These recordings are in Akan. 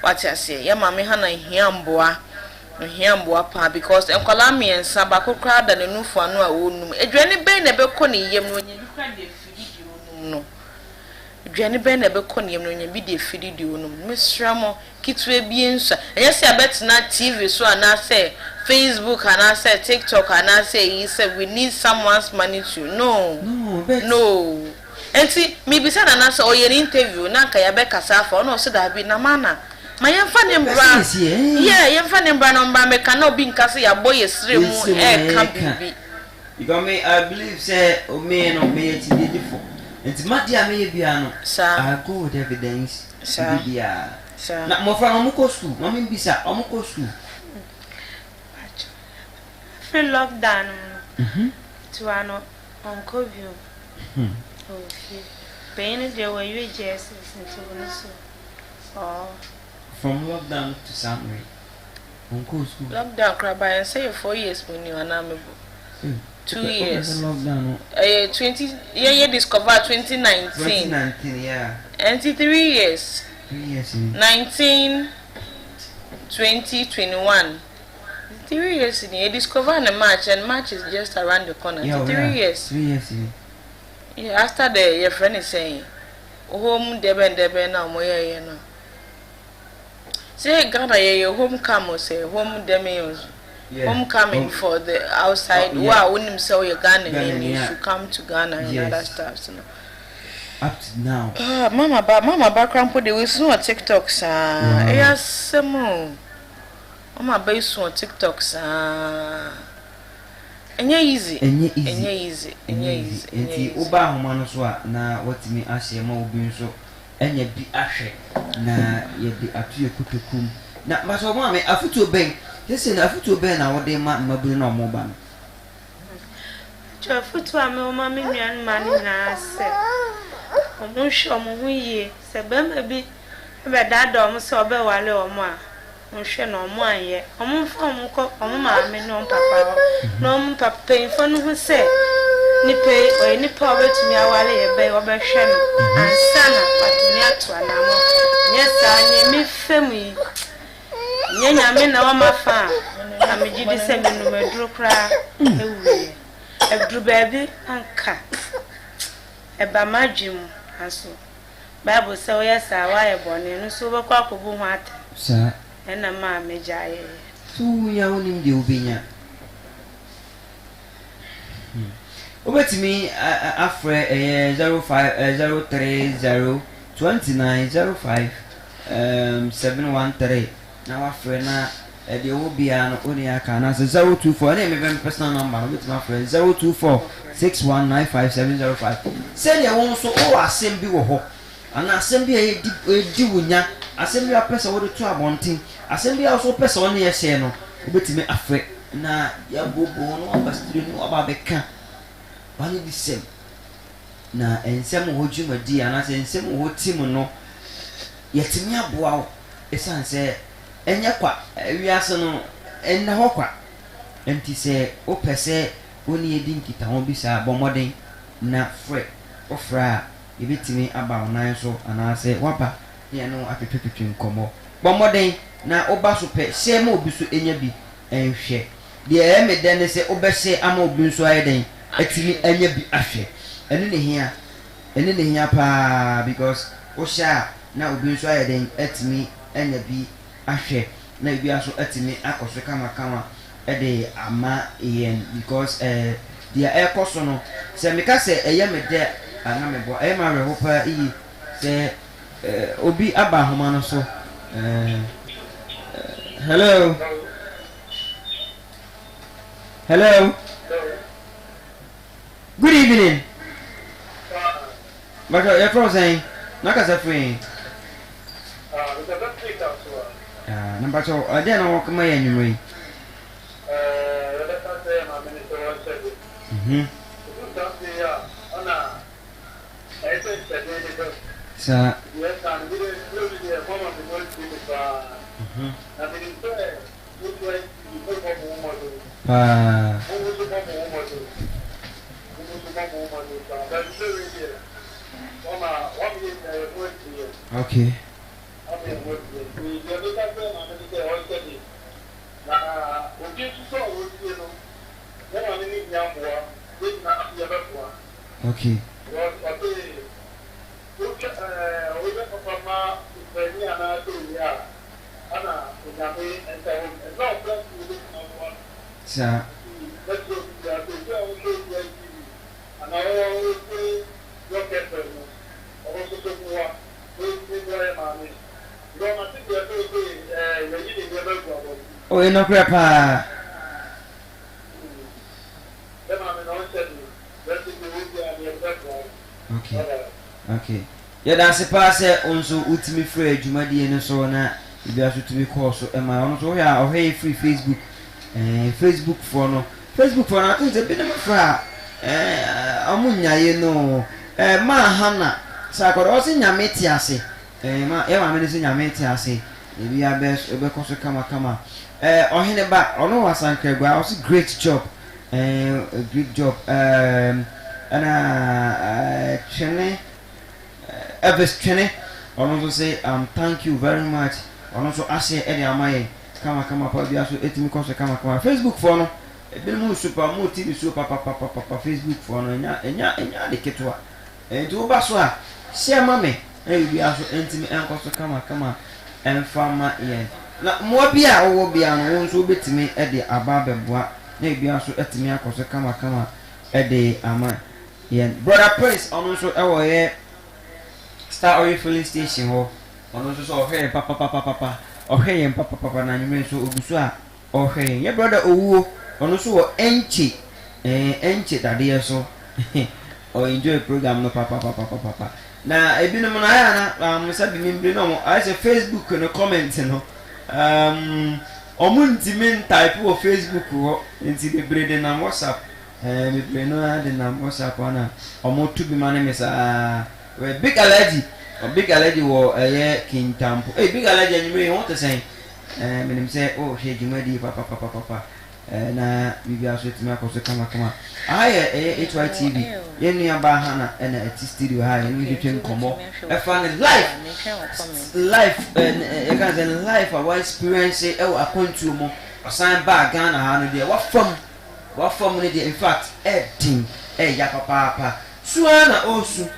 what I say ya mama ha na hiamboa pa because enkwala miensa ba kokra da ne nufu anu a wonum edwane ben na beko ne yem no nya bi kra de fidi di wonum no edwane ben na beko ne yem no nya bi de fidi di wonum misramo kitwe bi ensa enya se abetna TV so ana say Facebook ana say TikTok ana say he said we need someone's money to no enti me bi say na say oye interview na ka ya be kasa fa no so da bi na mana my funny brand, yeah, funny brand on Bambe cannot be in Casa, your boy is stream, can't be. You got me, I believe, say, or may not be it different. It's my dear, maybe sir. I go with evidence, sir. Yeah, sir. Not more from Omuko school, Mammy Bisa, Omuko school. Free lockdown to an uncle view. Okay, pain there were you just oh. From lockdown to Samuel. Uncle school. Lockdown crab and say 4 years when you are amenable. 2 years. Lockdown. 20 yeah discover 2019. 2019, yeah. And 3 years. 3 years. 19 20 21. 3 years in you discover in March and March is just around the corner. Yeah, 3 years. 3 years. Yeah, after the your friend is saying home debe now moya you know. Say Ghana your homecoming say homecoming homecoming for the outside wow when him say you Ghana and you should come to Ghana and other stuff you know. Up to now. Mama background put the we on TikTok sa. Yes mo. Mama ba you on TikTok sa. Enye easy. Enti oba homa no so na watimi ahye ma obi nso enye bi ahwe na ye bi atu ekutokum na maso mo ame afutu ben yesi na afutu ben na wode ma maburu na omo ba no cho afutu ame o ma me nuan ma na se omo hwe omo hu ye se ba ma bi be dada omo se obe wale omo a nhwe na omo anye omo fa omo ko omo ma me no papa no omo papa info no hu se nipa obetumi awale ye be obehwe no ansana patumi ato anamo nyesa nye me femu nyanya me na wa mafa amegidi se me no meduru kra ewuye eduru baby anka eba madwim aso bible say o yesa wa ye bone no so bekwa akobu hu ata sa ena ma mejaye tu ya onim de obenya Obetimi afre 05 0302905 713 na wafre na de obia no oni aka na 024 na me personal number obetimi afre 0246195705 send ya won so o asem bi wo ho ana asem bi edi wunya asem bi apesa wo de to abonten asem bi also pesa wo ne ye hye no obetimi afre na ya bobo no abastri no ababeka wani disem na ensem ho dwumadi ana se ensem ho tim no yetimi aboa wo esanse enye kwa wiase no enna ho kwa enti se opese oni edi nkita ho bisa bomoden na fre ofra ebetimi aba onan so ana se wapa ye no apetwetwe nkomo bomoden na oba so pe se ma obi so enya bi enhwe de emeden ne se obese ama obi so ayeden atimi anya bi ahwe ene ne hia pa because o sha na obi nso ayeden atimi anya bi ahwe na bi aso atimi akoso kama de ama yen because dia ekoso no se meka se eye mede ana mebo e ma reho pa yi se obi aba homa no so hello good evening. But you're frozen. Nakasa free. Number 2. I didn't walk my anyway. Sir. Okay. Okay. Sir. Oh, you're not grandpa. Okay. Okay. Yeah, that's a pass on so ultimate free Jumadi and so on. You have to be called so am I on so here or hey free Facebook Facebook for no Facebook for I think the bit of amunya you know ma hana sa ko o sin nyameti ase ma e ma me sin nyameti ase e bi abes e be ko so kama ohene ba ono wasanka gwa o great job great job ana chene Eves chene ono say thank you very much ono so ase e de amaye kama pa bia so etimi ko so kama Facebook for no ebi mu super mu TV super papa Facebook for no enya de ketwa enti wo ba so a share mame e bia so entimi enko so kama enfama ye na mo bia wo bia no wo so betimi e de aba beboa na bia so etimi akoso kama e de ama ye brother Prince ono so e wo ye Star Oil filling station ho ono so so he papa ohye papa na nyime so ogusu a ohye ye brother owuo ono so wo enchi dade so o enjoy program no papa na ebinom na ya na musabi mimbre no I say Facebook no comment no omuntimi type of Facebook ho nti bebrede na WhatsApp bebrede no ade na WhatsApp na omotu bi mane mesa we big allergy wo King Tampo big allergy anyway want to say menim say oh she jumadi papa na bibia so timi akoso kama Hytvgh yenu ya ba hana na studio ha yenu twetwe nkomo e fa life you can say life our experience e wa akontu mo osan ba Ghana ha no de wa from ne de in fact edin ya papa suana osu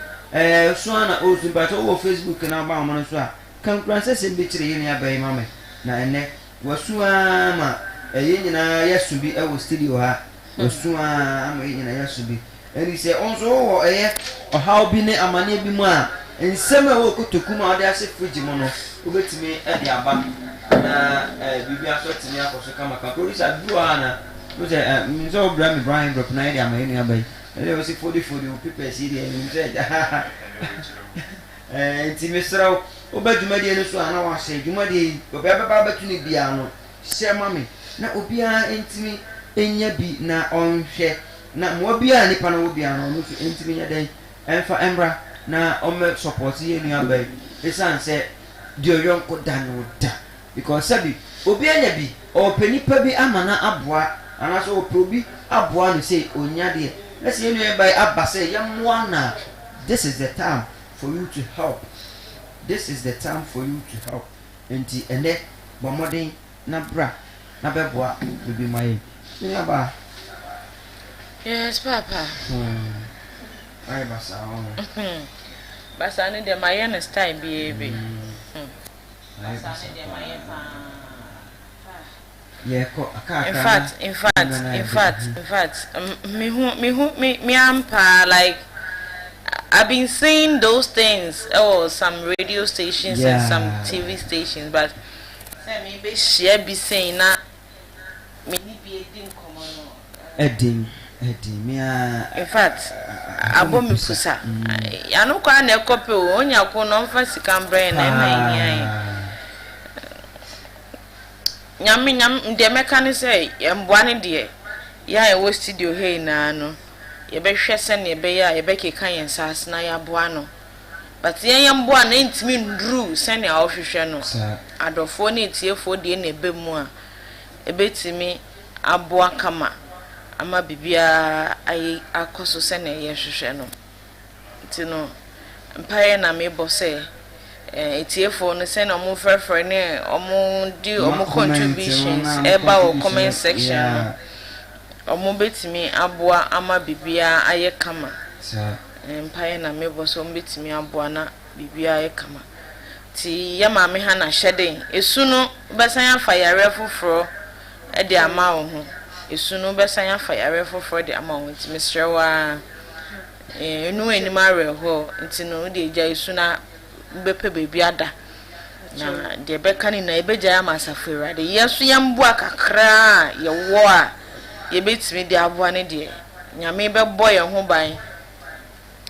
but over Facebook na ba mo so a kan kranse se be kire yenu ya ba mame na ene wasuama nyina yasubi e wo studio ha wasuama ama nyina yasubi eni se onso wo o how bi ne amane bi mu a nsem e wo kotoku ma ade ase fridge mo no obetimi e de aba na bibi aso timi akoso kama producer duwa na no se nzo Brian Drop na ide ama yenu abai ele wo se 40 people si de eni se ntimi sraw obadumadi eni so ana wa se dumadi obeba batuni bia no shema me na obia entimi enya bi na onhwe na mo bia nipa na obia no so entimi nya den emfa embra na ome support ye nua bai esan se dio yonko dano da because sabi obia nya bi o penipa bi amana aboa ana so oprobi aboa no say onya de let's say nua bai abase yamwa na this is the time for you to help. This is the time for you to help. Enti ene bomodin na bra na beboa bibi mai. Ba. Yes, papa. Ai basa on. Basa ni de mai na style bi. Basa ni de mai pa. Yeah, in fact, me ampa like I've been seeing those things some radio stations and some TV stations, but maybe she be saying that me be Edding me in fact abo me pusa ya no kwa na ekope o onya ko no mfa sika brain na nyam de mechanic say emboane de ya e wo studio hey na no ye be hwese na ye be ya ye be keka yen sas na ya boa no but yen mboa na ntimi ndru se na a hwehwe no adofo na etiefo de na ebe mu a ebetimi aboa kama ama bibia ai akoso se na ye hwehwe no ntino mpaye na me bo se etiefo no say no mo frefre ne omo di omo contributions eba o comment section omo betimi aboa ama bibia aye kama empaye na mebo so betimi aboa na bibia aye kama ti ya maame ha na hyeden esu no besan afa yare foforo e de ama wo ho esu no besan afa yare foforo de ama wo ti mesrewa enu enima reho nti no de eja esu na bepe bebi ada na de beka ni na ebeja ya masafura de yesu yambo akakra ye wo a ye betimi de aboa ne de nyame bebo ye ho ban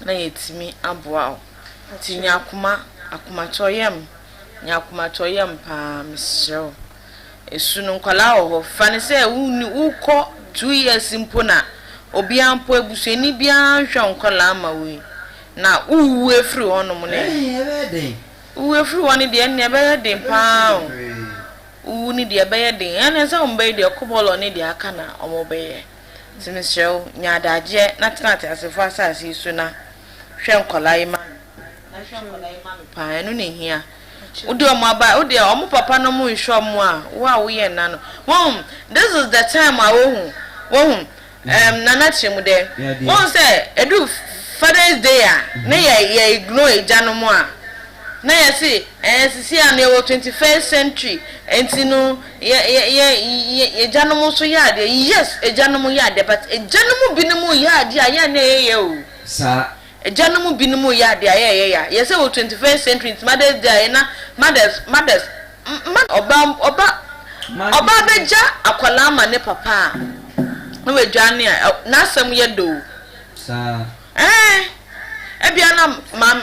na yetimi aboa o ti nyakuma toyem nyakuma toyem pa misro esu no kwala ho fane se uko 2 years mpo na obi ampo ebusuani bia hwa nkwala ma we na uwu efiri honom ne uwu efiri woni de ne be de pa uwu ni de be de ene se ombe de kobolo ni de aka na omobe timisrew nyadaje na tenate asefo asase su na hwe nkwala ima na hwe nkwala ima pa enu ne hia udi omo aba udi omo papa no mu hwe omo a wo ye na no this is the time wo nana Trimude won say edu Father's Day na ye ignore ejanom a na ye see sisi a na 21st century enti no ye ejanom so ya de yes ejanom ya de but ejanom binum ya de aya na ye o sa ejanom binum ya de aya ya ye say 21st century Mother's Day na mothers oba beja akwala ma ne papa no we dwane na asem ye do sa ebia na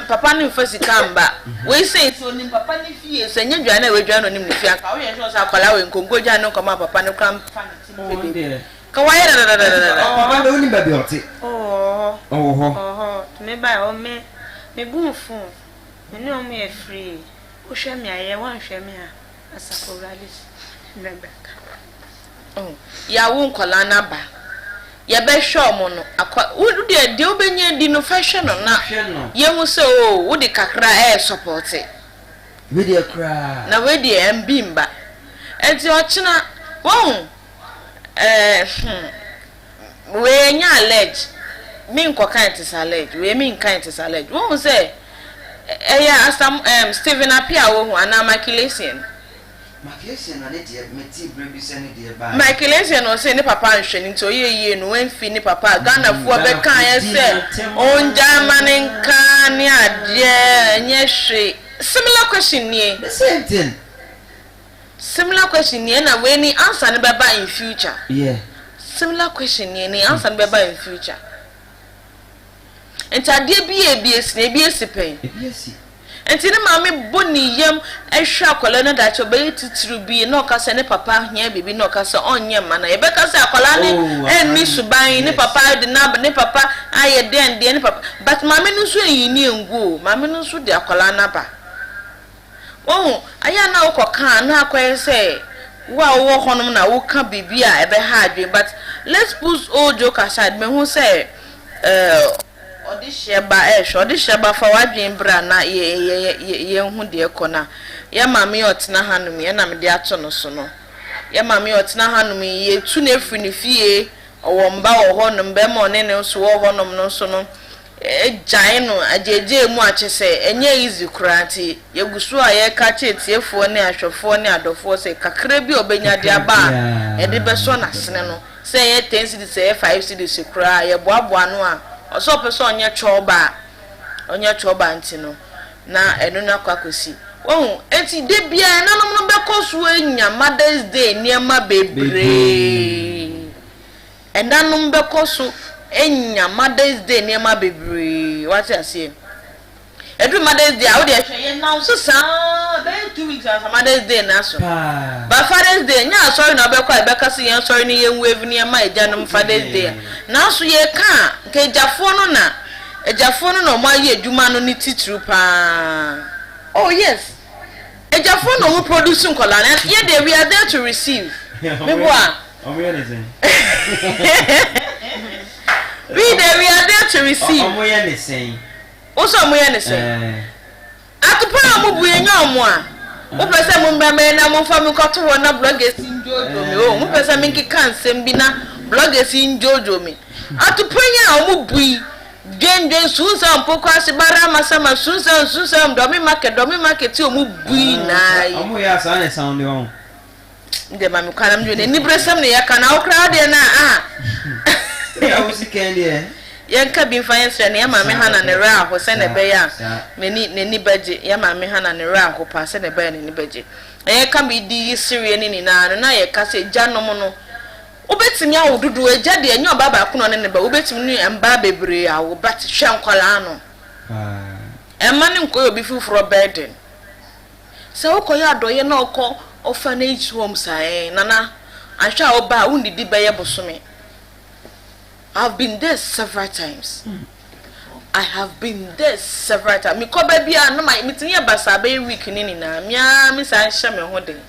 papa ni mfa sika mba we say so ni papa ni fie se nya dwane we dwane ni mfi aka we so sa akwala we nkongo dwane ko ma papa ni kram fa ni ti ka wa yera papa do ni baby oti me ba o me bunfu me ni o me free o hwe me aye wan hwe me a asafo ralis Rebecca ya wo nkola na ba ya be hwe mo no wo de obenya di no fa hwe no na ye hu se wo de kakra support we de kra na we de mbimba enti o china wo we nya allege me nkokan tis allege we me nkan tis allege wo se eya asam Stephen Apia wo hu ana Maculation na ne de meti brebi se ne de ba Maculation no se ne papa nhwe ni to ye no enfi ne papa Ghana fu be kan ye se on Germany kan ni ade nye hwe similar question ni the same thing similar question ni na we ni answer ne be ba in future similar question ni answer ne be ba in future entade bi esi enti ne maame boni yam ehwa akwala na da cho be titru bi na okasa ne papa hia bibi na okasa onye mana ye be kasa akwala ne enni suban ne papa de na ne papa aye den ne papa but maame no so yini engu maame no so de akwala na ba aya na ukoka na akwaye say wo honom na wo ka bibi a ebe ha adwe but let's put all joke aside me hu say odisheba fa wadwen bra na ye hu de ekona ya mame otena hanum ye na me de ato no so no ya mame otena hanum ye tu na efri ne fie owomba wo honum be mo ne ne so wo honum no so no ejai no ajeje mu achese enye easy kurati ye gusu a ye ka chetiefo ne ahwefo ne adofo se kakra bi obenya de aba e de be so na sene no se ye 10 cedis se 5 cedis kura ye boaboa no a oso peso onye choba ntino na enu na kwakosi enti de bia nanom no bekoso anya Mother's Day niema bebre endanom bekoso enya Mother's Day niema bebre what you say every Mother's Day how dey hwe now so be 2 weeks as Mother's Day na so but Father's Day nya sorry na obekwa ebekase yen sorry ni yen wave niema ejanom Father's Day na so ye ka nke ejafo no mo aye adwuma no ni titru pa oh yes ejafo no mo produce nkola na ye dey we are there to receive people are we are there we are there to receive we are the same also mo ye ne say atupa mu bu enya omo a wo pese mu mbame na mo fa mi koto wo na bloggers njojo mi o mo pese mi nkika nsem bi na bloggers njojo mi atupa nya omo bui dende sunsa mpoko asibara masama sunsa domi market ti omo bui na yi omo ya sa na sound on nde ma mi kwana mjwe ni bresam ne ya kana okra de na ya usi kendi yanka bi mfanye ne ya mame hana ne ra ho se ne be ya ni baje ya mame hana ne ra ho pa se ne be ya ni baje e ka bi di siri ni na ye ka se janom no obetimi a odudu eja de enyo baba kuno ne ba obetimi ni amba bebre a wo bat hwe nkwala no e ma ne nko obi fufuro burden se okoya adoye na okọ orphanage home sai nana ahwa oba undidi beye bosome. I've been there several times. I have been there several times. Me ko baby no my mitini basa be week ni na mia mi san hye me ho den.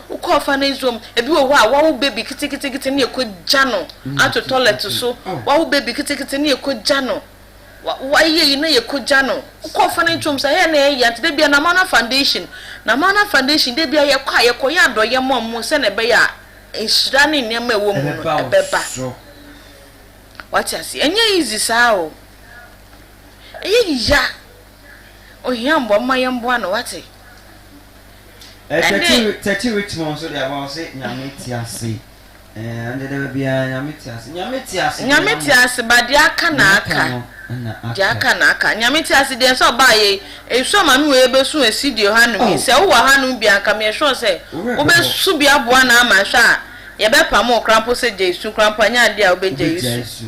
Uko orphanage home ebi wo a wo baby kitikiti ne ekogja no ato toilet so wo baby kitikiti ne ekogja no wa ye na ekogja no uko orphanage home sai na ya de bia na mana foundation de bia ye kwa ye koya adoye mom se na be ya enhira ne nema ewo mu no ebeba. What you see? Enye easy sao. Ya. O yambo mayambo ano wate. 30 rich mon so they about say nyame tiase. And there be nyame tiase ba dia aka na aka. Dia aka na aka. Nyame tiase de so ba ye. E so ma mi we be so esidio hanu mi. Se wo hanu bi aka me sure say. Wo be su bi aboa na ama hwa. Ye be pamo krampo se Jesu krampo nya de a wo be Jesu.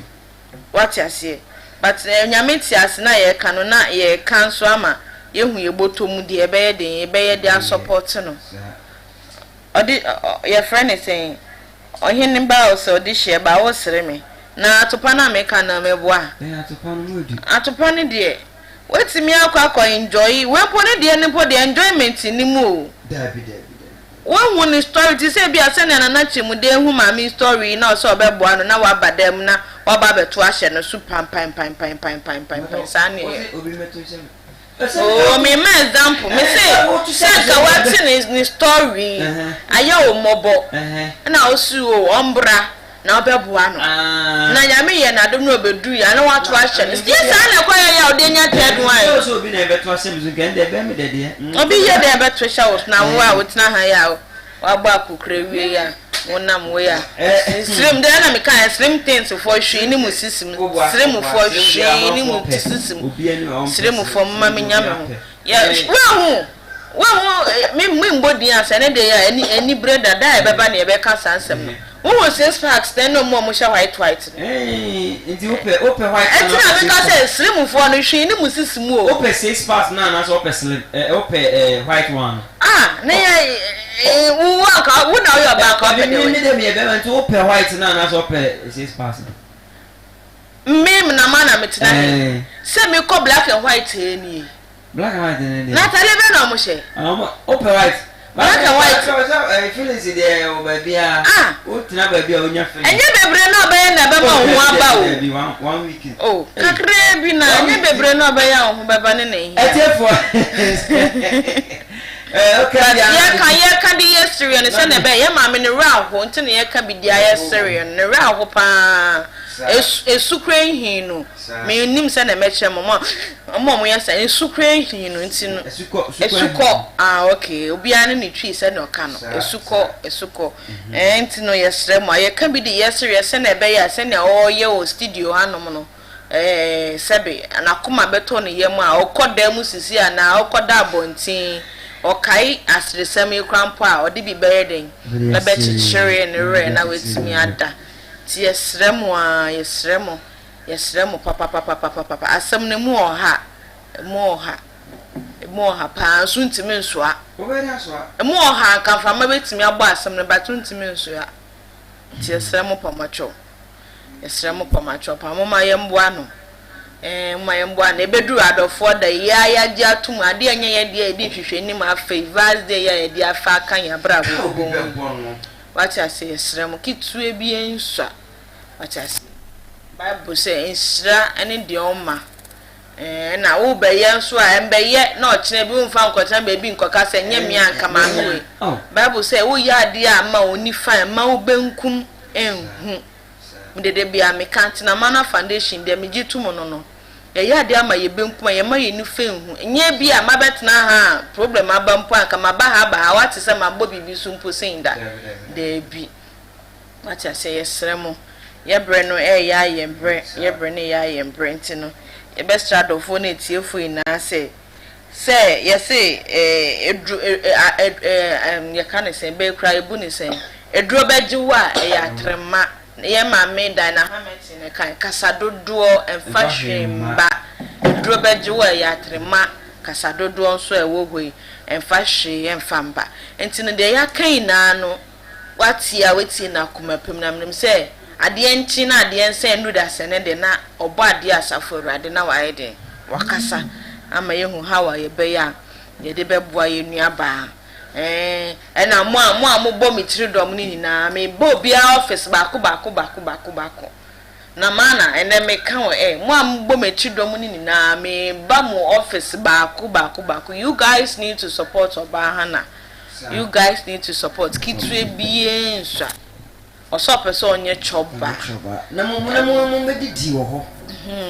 What you say? But nyame tiase na ye ka no na ye kanso ama ye hu ye botom de e be ye support no. Odi your friend is saying ohin ba o so di share ba wo sere me na atopa na me ka na meboa atopa no mudi atopa ne de wetimi akwa enjoy we po ne de ne po de enjoyment ni mu o dabi one one story ti say bia se na na Trimude hu ma mi story na so obeboa no na wa badam na wa ba beto ahye no su pam sa ne obi meto se oh me example me say ka what ni story aya o mobo na osu o ombra na obeboa no na nyame ye na dom no obedu ya na watu ahye no yes na kwa ya odenya tedu an so obi na beto asem zu kan de be me de de obi ye de beto shout na wo a wotina ha ya wa gba akukra wie ya wonam we ya slim de na me kan slim things for hwe ni musisim slim for hwe ni musisim slim for mama me nyame ho ya wa me mbodi asa ne de ya any brother da e beba na e be ka sansem no wo 6 packs then no more mo sha white nti ope white na me ka say slim for no hwe ni musisim o ope 6 packs na so ope slim ope white one na ya wo ka wo na yo ba ka me de me be man to ope white na so ope 6 packs me na mana metina say me ko black and white ni black and white na tale be na mo she ope white black and white feelings there o baby o tina baby o nya feelings enye bebre na ba ya na be ma ho aba o 1 week oh kakre bi na enye bebre na ba ya ho baba ne na hi etefo okay ya ka di yesterday ne se na be ya ma me ne ra ho nti ne ya ka bi dia yesterday ne ra ho pa esukre hin no me nim se na me kire mo ya se esukre hin no nti no esuko okay obi an ne twi se na oka no esuko nti no yesre mo ya ka bi di yesterday se na be ya se na o ye o studio hanom no sebe anakoma beto ne yem a okoda mu sisi ana okoda abontin okai asresem ekrampo a odi bi beden na bechichire ne re na wetimi ada ti yesremo papa asem ne mu oha pa suntimi nsoa obere asoa mu oha kan fama betimi abo asem ne batuntimi nsoa ti yesremo pamacho pa mama yemboa no mayemboa na ebedu adofo da ya ji atum ade anya ya de edi hwehwe ni ma favors de ya de afa kan ya bra go wacha say yesremo kitu ebi ensua wacha say bible say ensra ene de oma na wo be ye so a embe ye na ochine bi mfa nkota be bi nkoka se nye me anka ma we Bible say wo ya ade a ma oni fan ma wo benkum enhu mudede bia me kanti na mana foundation de me gitu mo no ya ade ama ye benkum ye ma ye ni fenhu nye bia ma betna ha problem aba mpo anka ma ba ha ba wate se ma bo bibi so mpo senda de bi wate se ye sremo ye bre no ya ye bre ne ya ye bre ntino e be strado fo na tiefo ina se ye se edru ye kan se be kra ebu ni se edru beji wa ya trema ye ma me dynamics ne kan kasadodo emfa hwemba edru beji wa ya trema kasadodo nso ewo hoi emfa hwe emfa mba enti de ya kan na no watia weti na kumapem na mnem se ade nchi na ade nse ndu da se ne de na obo ade asafo urade na waye de wakasa ama yehu hawa ye be ya ye de beboa ye nuaba ena mo bo mitiri dom ni na me bo bia office baako na mana ene me kan mo bo mitiri dom ni na me ba mo office baako you guys need to support Obahana. You guys need to support kitwe bie nsa oso person onye choba na mo medidi wo ho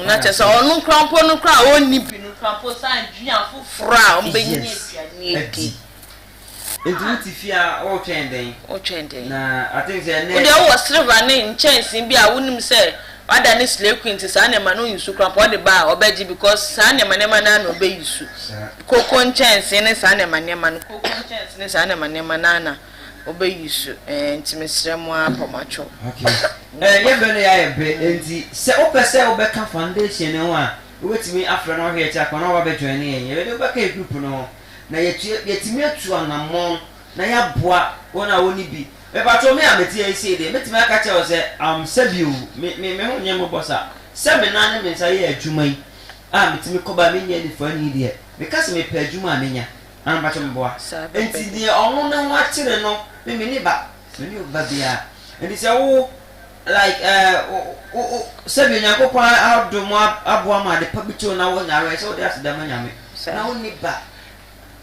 na chese onu krampo no kra oni bi no krampo san dua fufura ombenye aduane edi edu ti fia o twenden na I think say ne o wo silver ne nchensi bi a wonim say wada ne slay queen ti sa ne ma no yusu krampo de ba obeji because sa ne ma na no be yusu koko nchensi ne sa ne ma no koko nchensi ne sa ne ma na obe yusu ntimesre mo apomacho okay ye be no ya be enti se opese obeka foundation ne ho a wetimi afra no hwe cha kono wa be join ye be obeka group no na yetimi atu anamon na ya boa wona woni bi be pato me ameti e sei de metimi aka che o se sabiu me ho nyem bossa se me na ne me nsa ye adwuma yi metimi koba me nya ni fani de because me pa adwuma amenya anbacho mboa enti de onu ne ho akire no me ni ba bia enti se wo like sabiu nya ko kwa adomo aboa ma de pabito na wo nya re se wo de asida ma nya me na wo ni ba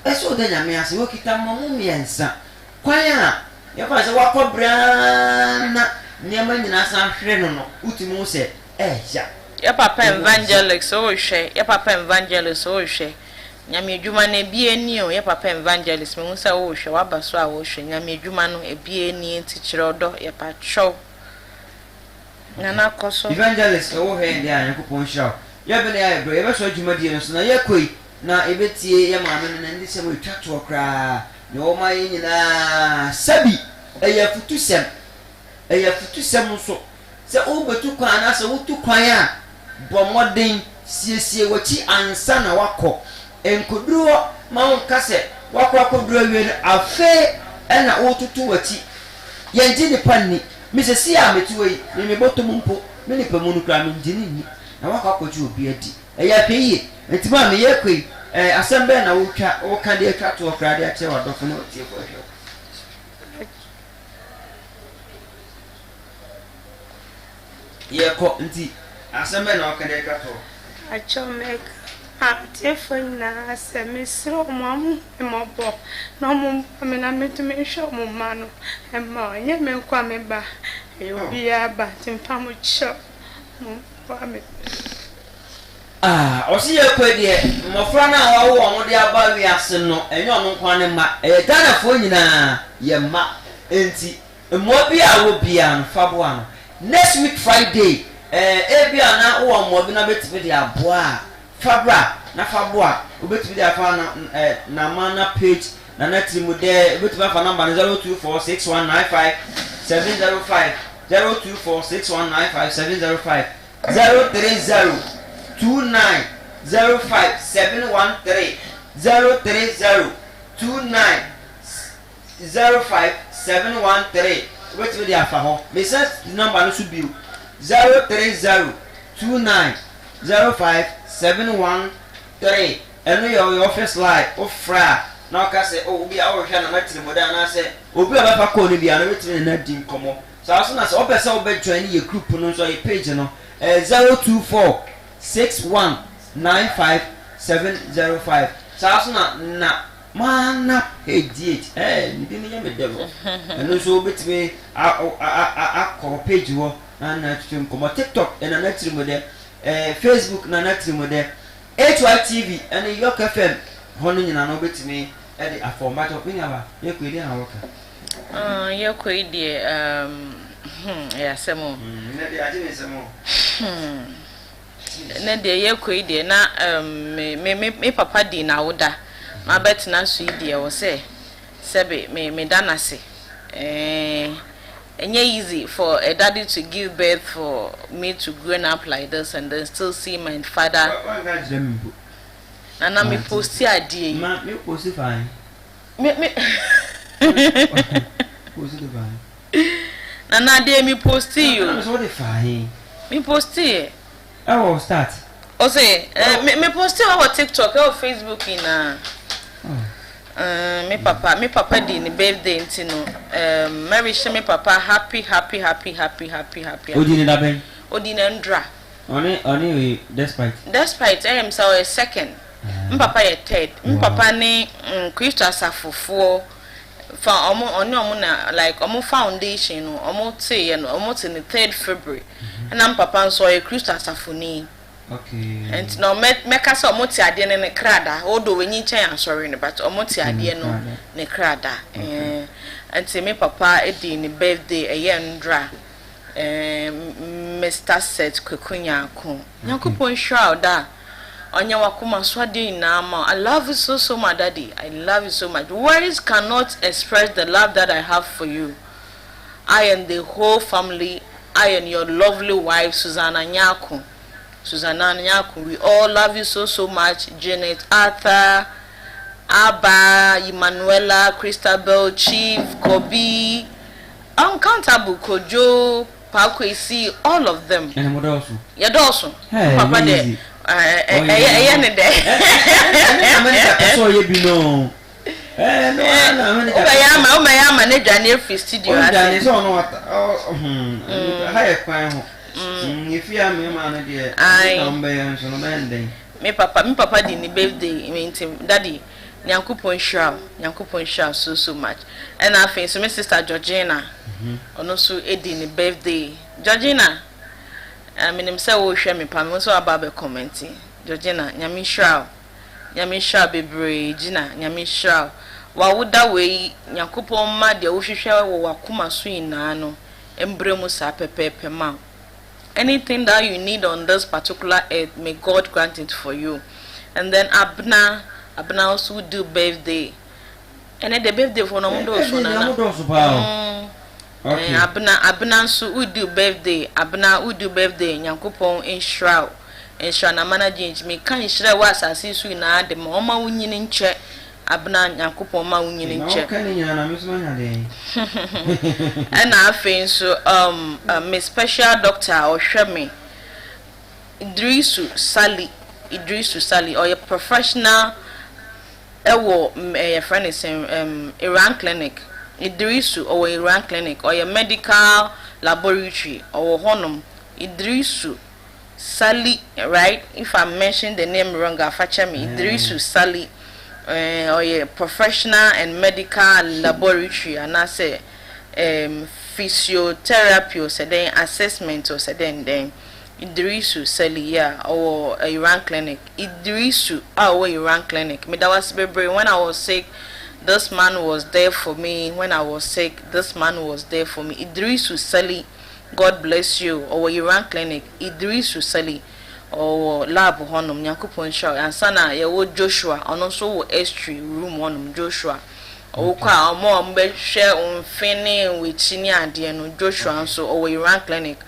eso de nya me ase wo kita mo miensa kwanya ya fa se wa kobrana niam nyina san hwere no utimu se ya papa evangelist so hwe ya papa evangelist so hwe nyame adwuma na bie ni o ya papa evangelist me nsa wo hwe wa baso a wo hwe nyame adwuma no ebie ni enti kire odo ya pacho na koso evangelist wo hwe ndi a yakopon hwa ya be na ya bro ya baso adwuma die no so na yakoi na ebetie ya maame na ndi se wo twato okra ne o ma nyina sabi eyafutusem so se o betu kwan na se wotu kwan a bomoden siesie wachi ansa na wakọ enkoduro ma wonka se wakọ wie afe na wotutu wachi yenji ni panni mi se si a metu yi ni me botom mpo me ni pamu no kra me njini ni na wakọ akọju obi adi eya peyi entima me yekoi asembe na woka de atwa to okra de ache wadofo na otie ko hwe yeko nti asembe na woka de atwa to achomek atefona semisro mamu emobo no mum amena metumi hwo mumma no emma onye me kwa me ba obi aba timpamu cho mum kwa me osi yekwe de mofra na wa wo mo de aba wi ase no enyo no kwa ne ma Ghana fo nyina ye ma enti mo bi a wo bia no fabo ano next week Friday ebia na wo mo bi na betimi de aboa fabra na fabo a obetimi de afa na mana page na Trimude betimi afa number 0246195705 0246195705 030 2905713 03029055713 wait with the afaho me say the number no should be 03029055713 and your office line ofra na ka say obi a wo hwa na matiri moda na say obi a ba ko no bia no wetimi na di nkomo so aso na say opesa obe join your group no so your page no 02461 95705 saa na mana 88 ni bi ni me devo eno so betime a page wo na twem komo TikTok na Trimude Facebook na Trimude Hytvgh and York FM hono nyina no betime e de aformat of nyaba ye ko ide na woka ye ko ide ya semo ne de age ne semo ne de ye ko ide na me papa di na woda ma betina so ide wo sebe me danase enye easy for a daddy to give birth for me to grow up like this and then still see my father. Nana me post idea. Ma me post fine. Me post fine. Nana dey me post you. Na so dey fine. Me post it. I will start. O say me post on TikTok or Facebook in me papa di ni birthday ntino Mary she me papa happy Odi ni daben odi na ndra oni despite I am so a second me papa ye third me papa ni Christo asafofo fa omo na like omo foundation no omo te no omo te ni 3rd February na me papa so ye Christo asafoni. Okay. And no meka so omoti ade ne krada odo wenyi chen ansori ne but omoti ade no ne krada and me papa edi ni birthday eye ndra Mr. Set kwekunya ko yakupon shroud da onye wakuma swade na ma. I love you so much daddy. I love you so much. Words cannot express the love that I have for you. I and the whole family, I and your lovely wife Susanna Nyako. We all love you so much. Janet, Arthur, Abba, Emanuela, Christabel, Chief, Kobe, uncountable Kojo, Pakwesi, all of them. And what also? Yeah, also. Hey, Papa de. I saw you be no. Oma manager near free studio. I saw no what. Higher crime. If you are me man dear, me papa di ni birthday me daddy nyankopon shra so much. And I think so my sister Georgina ono so edi ni birthday. Georgina nim say wo hwe me pa me so aba be comment. Georgina nyame shra bebre Gina nyame shra wa woda we nyankopon ma de wo hwehwe wo wakoma so ina no embremu sa pepepe ma. Anything that you need on this particular earth, may God grant it for you. And then Abna also do birthday. And then the birthday for no mundo so na. Okay. Abna so we do birthday. Abna we do birthday. Nyankopon inshrau. Inshrau na manage me kan inshrau wa asase so na de ma oma wunyini nche. Abna nyankopon ma wunyini nche. And I think so my special doctor or Shemi Idrisu Sally or your professional your friend is Iran clinic Idrisu or Iran clinic or your medical laboratory or honum Idrisu Sally, right? If I mention the name wrong, I'll me Idrisu Sally or your professional and medical laboratory and I say physiotherapy or then assessment or then Idrisu Celia or Iran clinic. Idrisu our Iran clinic. Me that was baby when I was sick. This man was there for me. When I was sick, this man was there for me. Idrisu Celia, God bless you. Or Iran clinic. Idrisu Celia or lab honum Nyankopon show and sana ye wo Joshua and also wo S3 room honum Joshua. O kwa omo mbe hwe umfini we chini ade no Joshua nso o Iran clinic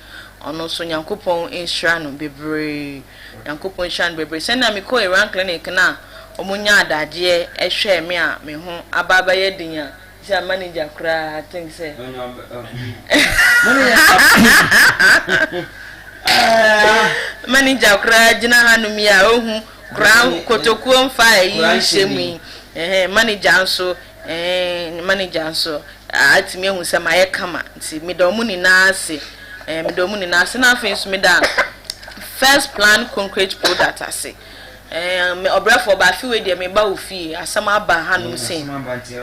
ono so Nyankopon insura no bebre Nyankopon shan bebre senda me ko Iran clinic na omunya adade ehwe me a me ho ababa ye din a say manager kra I think say manager kra jina hanum ya ohu kra kotokuo mfa yi shemi manager nso manager so atimi ehun se maye kama nti medomu ni na ase na afenso me da first plan concrete product ase me obrefo ba fi we de me ba ofi asama ba hanum sen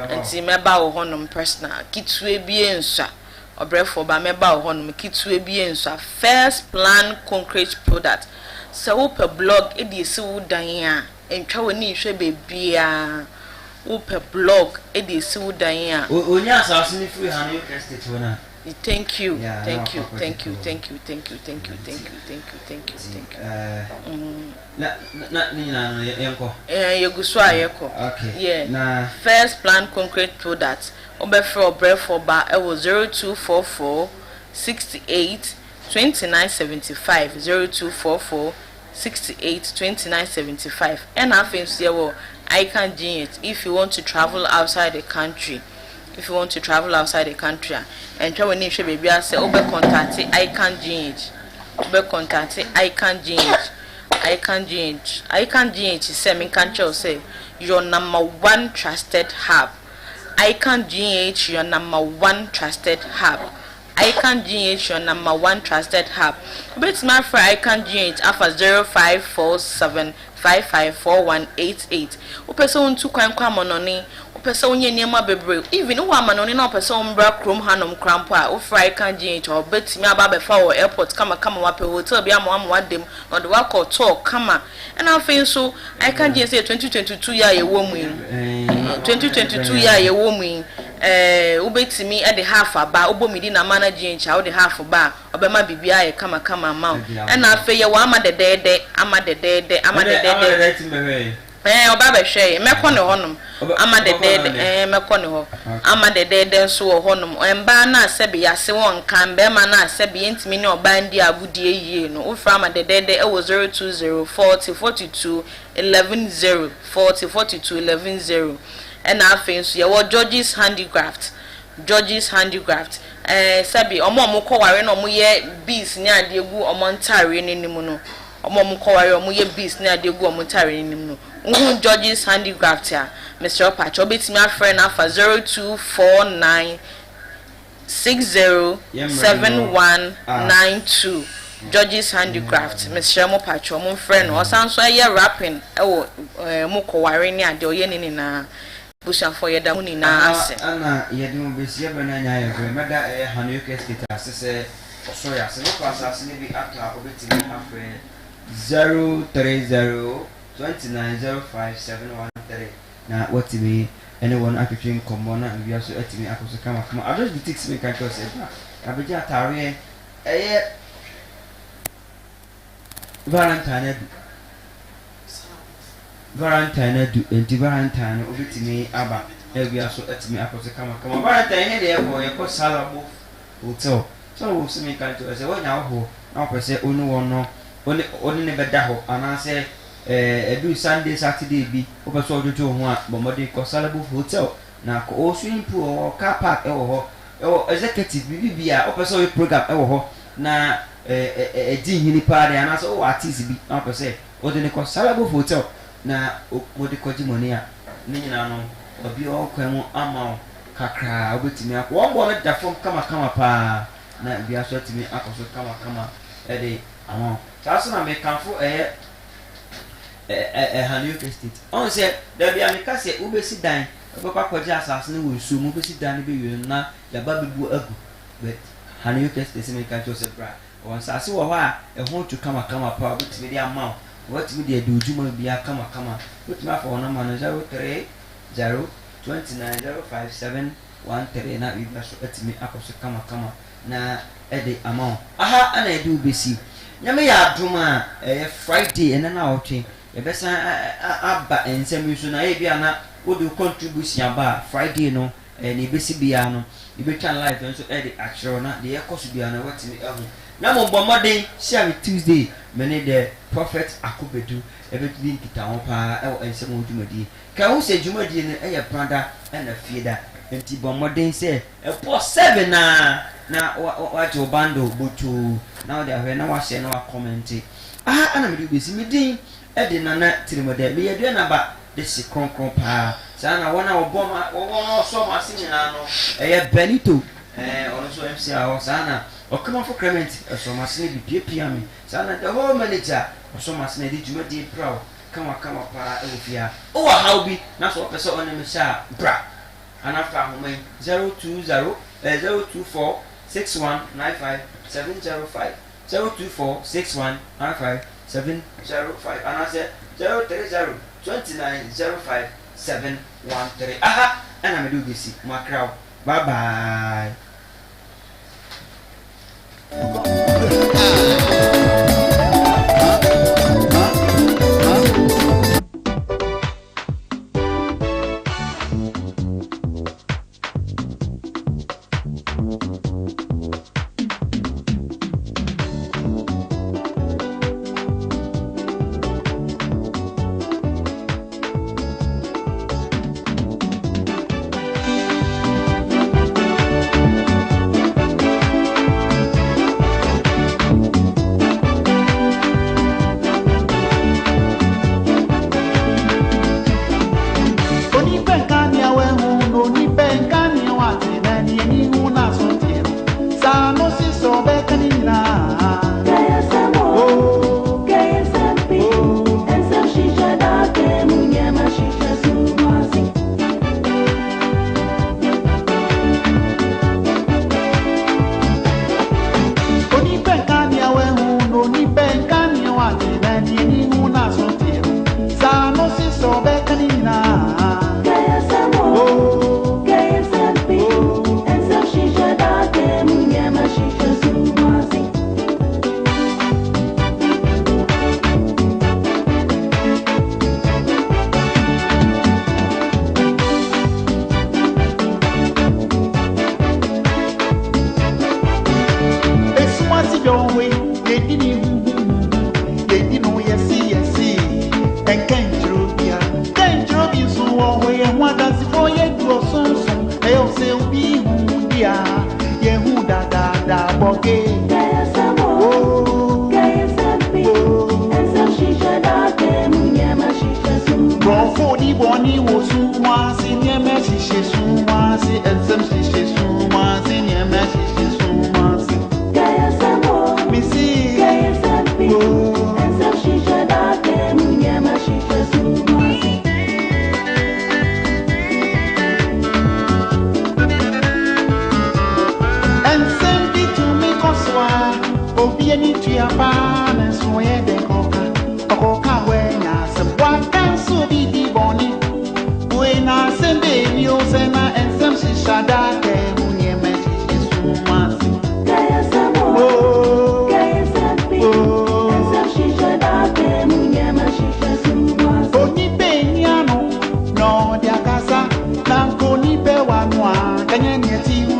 enti me ba wo honom personal kitue bi ensa obrefo ba me ba wo honom kitue bi ensa first plan concrete product so wo per blog e de si wo dan a entwa woni hwe bebia wo per blog e de si wo dan a onya asase ni free han you can state wona. Thank you. Yeah, thank you. Na yenko. Yeguso ayeko. Okay. Yeah. Na first plan concrete products. Obefro obrefo ba e wo 0244 68 2975 0244 68 2975 and afenso ye wo I can do it if you want to travel outside the country. If you want to travel outside the country and try when you should be say obe contact I can change say me can say your number one trusted hub. I can GH your number one trusted hub. I can GH your number one trusted hub. But my friend I can GH after 0547 554188. Person to kwan mononi person onye niema bebre even wo amanoni na person mbra krom hanom krampo a wo fry kan gin to betimi aba be fa wo airport kama wape hotel bia mo wadem no de wako talk kama and afin so I can gin say 2022 year ye wo mu 2022 year ye wo mu wo betimi e de half aba obomidi na manage ncha wo de half ba obema bibia ye kama ma and afin ye wo ama de oba be hwe mekọ ne honum ama de mekọ ne ho ama de so wo honum emba na asebi yase won kan be ma na asebi entimi ne oba ndi agudie yie no wo fra ama de e wo 020 40 42 11 40 42 11 and afin so ye wo George's handicraft sabi omo ko ware no mo ye bees ni ade gu omo ntare ni nimu no omo ko ware omo ye bees ni ade gu omo ntare ni nimu no George's handicraft ya Mr. Pacho betimi afre na fa 0249 607192 George's handicraft Mr. Mo Pacho mo friend o sanso ye rapping e wo mo ko ware ni ade o ye ni na busha for ye da mu ni na ase ana ye de mo besi ye bana nya ye gre meda hanu ke state asese so ya se no class asene bi aka obetimi afre 030 29057113 na watibi anyone akitwin komo na bia so atimi akoso kama address boutiques me kan to say abeja atare Valentine du enti Valentine obetimi aba bia so atimi akoso kama Valentine de ebo ye ko salabo hotel so wo se me kan to say wonya ho na opese onu wono oni ne beda ho anase every Sunday Saturday bi opeso ojojo ho a bomode ko salabo hotel na ko swimming pool or car park e wo ho executive bibia opeso program e wo ho na di hini pa de anase o artist bi na opese ode ne ko salabo hotel na ode ko jimoni a ni nyina no obi o kwemu ama kakra obetimi akọ won bo na da fom kama pa na bia so timi akoso kama e de awon taso na me kanfo Hanu Estate. On say there be amika say ubesi dan obekwa kwaje asase ne wonsu mu ubesi dan be wi na ya ba bebu agu but Hanu Estate se me ka cho se bra on sase wo ho a ho tu kama pa bitimi dia ma watimi dia de ojuma bia kama bitimi afọ na ma no 030 29057113 na bibia so atimi akoso kama na ede amount aha ana ede ubesi nyame ya aduma Friday ena na otwe ebesa aba ensem yusu na bia na wodu contribution aba Friday no ne besi bia no ibetwa live nso ede achiro na de ekoso bia na watimi ahu na mo bomode share Tuesday mene the prophet akobedu ebetbi nkita ho pa ensem odumadi ka hu se dwumadi ne branda na fieda enti bomode se po 7 na wacho bando butu na de ahwe na wa share na wa comment ana me besi midin edi nana Trimude me yedua na ba de si kronkron pa sana wona oboma wo so ma sinyina no Benito ono so MC a sana okuma for Clement so ma sine bi pia me sana the whole manager so ma sine di Jumadi proud kama pa ofia o wa haubi na so pese on me sha bra anafa homan 020 024 6195 705 024 6195 705 and I said 030 2905 713 aha and I'm do this my crowd bye bye. Kanya nyeti